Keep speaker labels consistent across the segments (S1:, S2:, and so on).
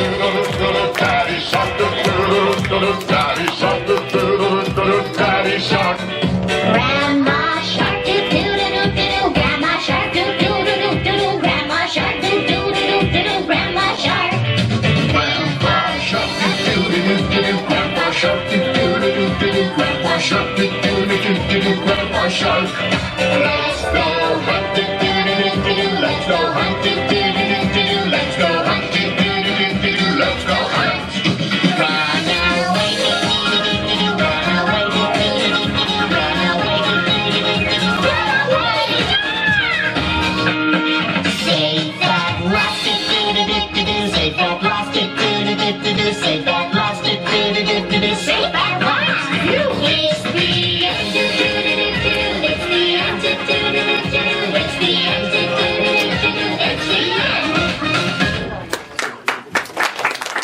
S1: Daddy shark, Daddy shark, Daddy shark.
S2: Grandma shark, do-do-do-do-do-do. Grandma shark, do-do-do-do-do-do. Grandma shark, do-do-do-do-do-do. Grandma shark.
S1: Grandpa shark, do-do-do-do-do. Grandpa shark, do-do-do-do-do. Grandpa shark, do-do-do-do-do. Grandpa shark. Let's go hunting, do-do-do-do-do. Let's go hunting, do-do-do-do-do. Let's go hunting, do-do-do-do-do. Let's go hunt.
S2: Run away, do-do-do-do-do. Run away, do-do-do-do-do. Run away, do-do-do-do-do. Run away. Save that plastic, do-do-do-do-do. Save that plastic, do-do-do-do-do. Save that plastic, do-do-do-do-do. Save that plastic. It's the end, do-do-do-do-do. It's the end, do-do-do-do-do. It's the end, do-do-do-do-do. It's the end.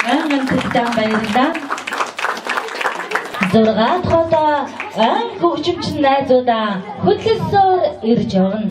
S3: Анган төгтөн баярлалаа. 6 тоолоо анги хөгжимчин найзуудаа хөдлөлсөөр ирж явна.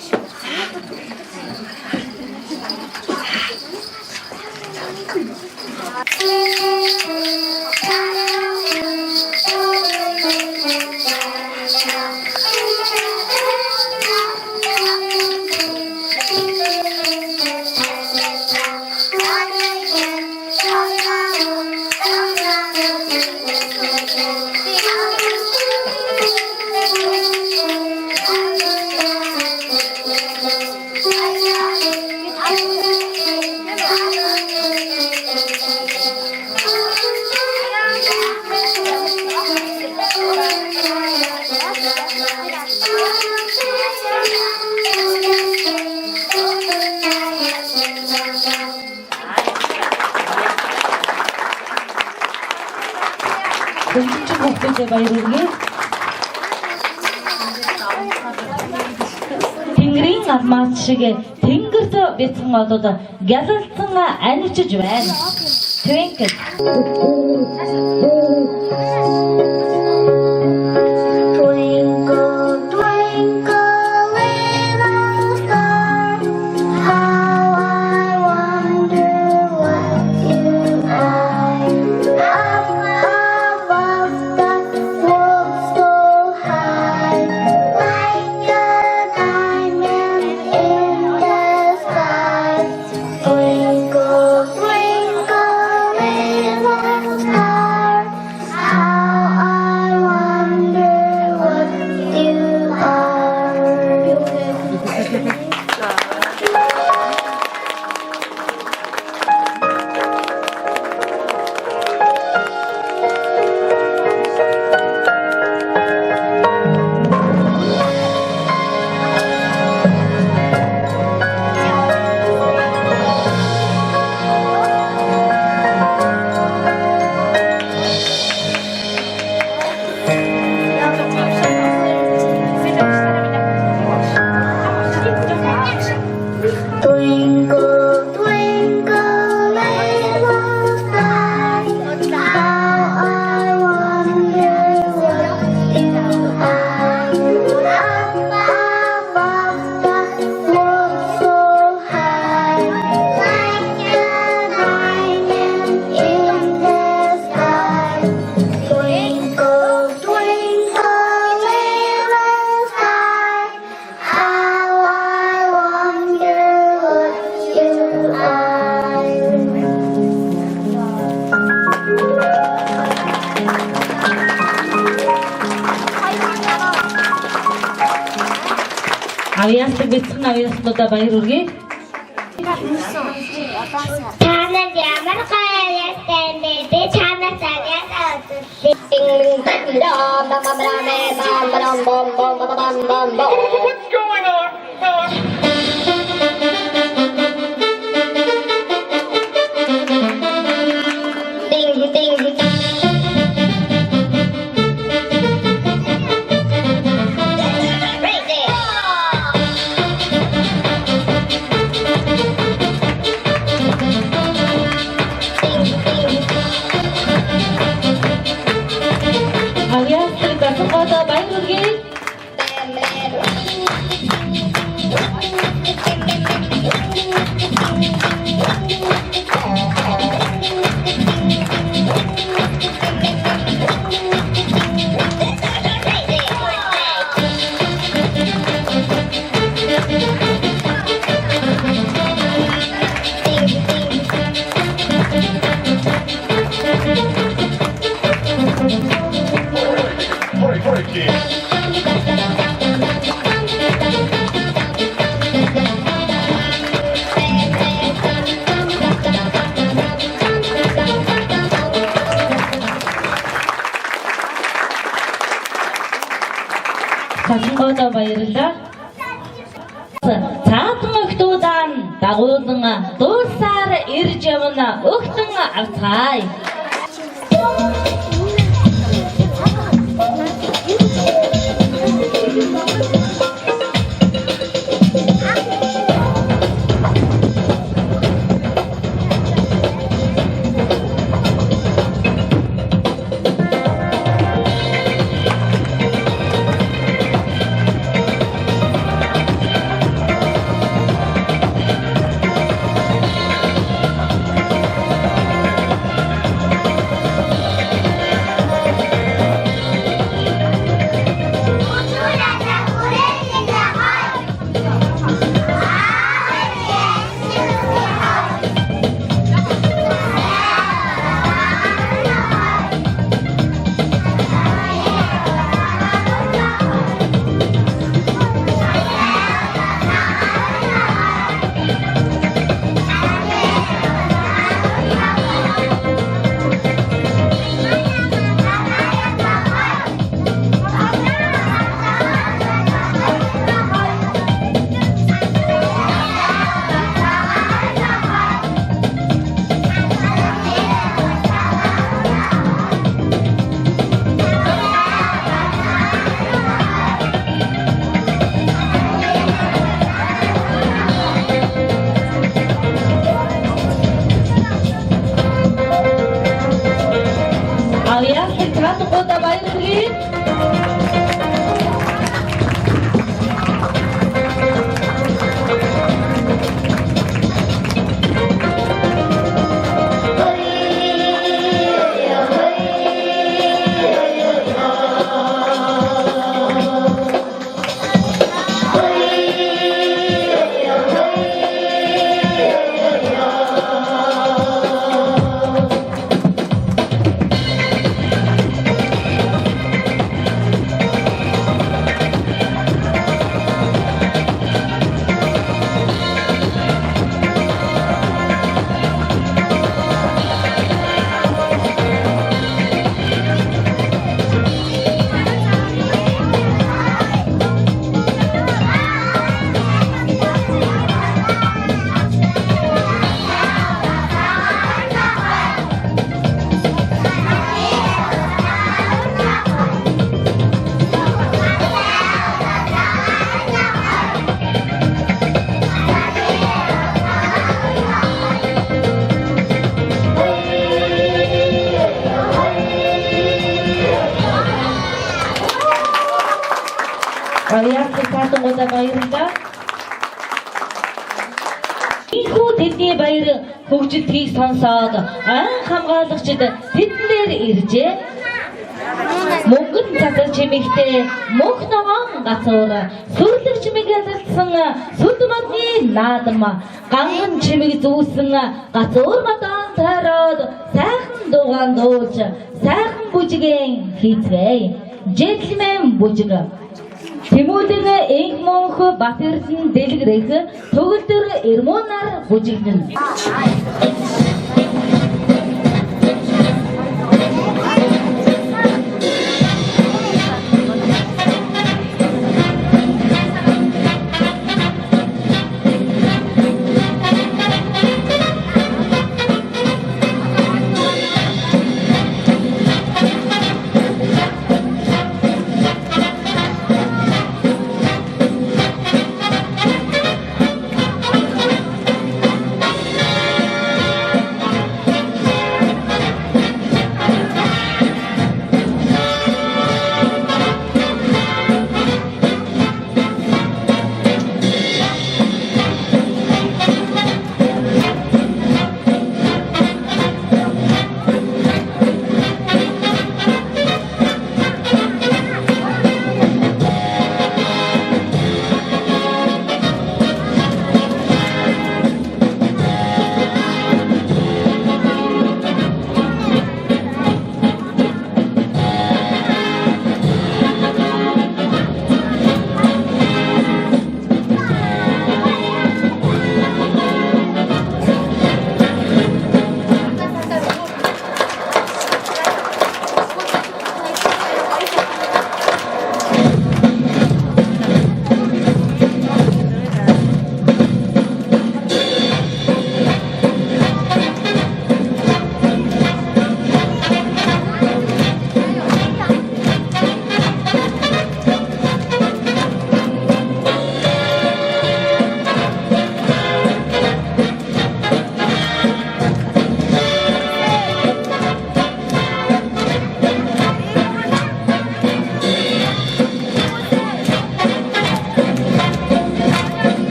S3: Хөгжимчин бүхтэй баярлалаа. Тэнгэрийн алмаас шиг тэнгэрд бяцхан олоод гялалцсан анивчж байна. Twinkle.
S2: Twinkle, twinkle, little star, how I wonder what you are. Up above the world so high, like a diamond in the sky. Twinkle, twinkle, little star, how I wonder what you are. Twinkle, twinkle, little star, how I wonder what you are. Up above the world so high, like a diamond in the sky. Twinkle, twinkle, little star, how I wonder what you are.
S3: Авьяастай бяцхан авьяаснуудаа баяр хүргэе.
S2: Танад ямар гайхалтай бэ? Би чамаас авьяасаа
S1: What's going on?
S2: ding ding ding.
S3: Авьяастай бяцхан годоо баяр хүргэе.
S2: Bam, bam.
S3: дагуулan дуусаар ирж явна өгтөн авцгаая. Баярлалаа таатангуудаа баярлалаа. Ийхүү тэдний баяр хөгжилтгийг сонсоод анх хамгаалагчид тэднээр иржээ. Мөнгөн цацар чимэгтэй мөнх ногоон гацуур сүрлэг чимэг ялсан сүлмөдний наадам ганган чимэг зүүсэн гацуур мадaan тараад сайхан дуугаан дуулж сайхан бүжгийн хийцгээе. Gentleman бүжиг Тэмүүлэн энх мөнх Батэрдэн дэлгэрэх төгөлдөр эрмонаар бүжигнэ.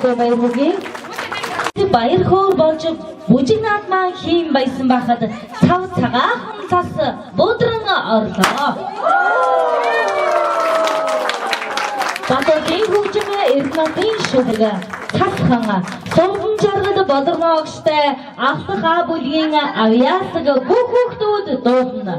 S3: хөөгдөө баяр хүргэе. Баяр хөөр болж бүжиг наадмаа хийм баясан байхад цав цагаахан цас буудран орлоо. Батгийн хөгжим эрдэнэтийн шүлэг цасхан сувдан жаргал болормоогштой автах а бүлгийн авьяасаг бүх хүүхдүүд дуудана.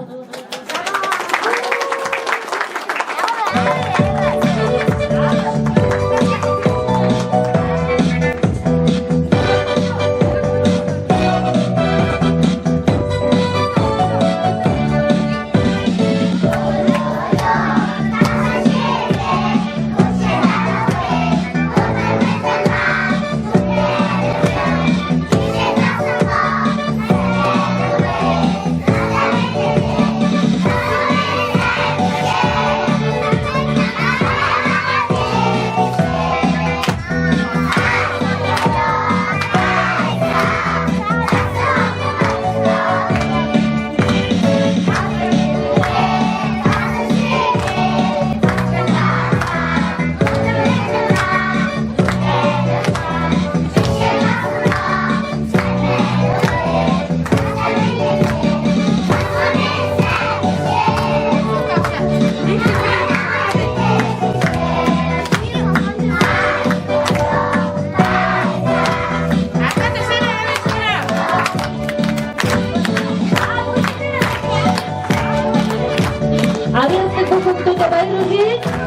S3: Авьяасаг бүх хүүхдүүдэд баяр хүргэе.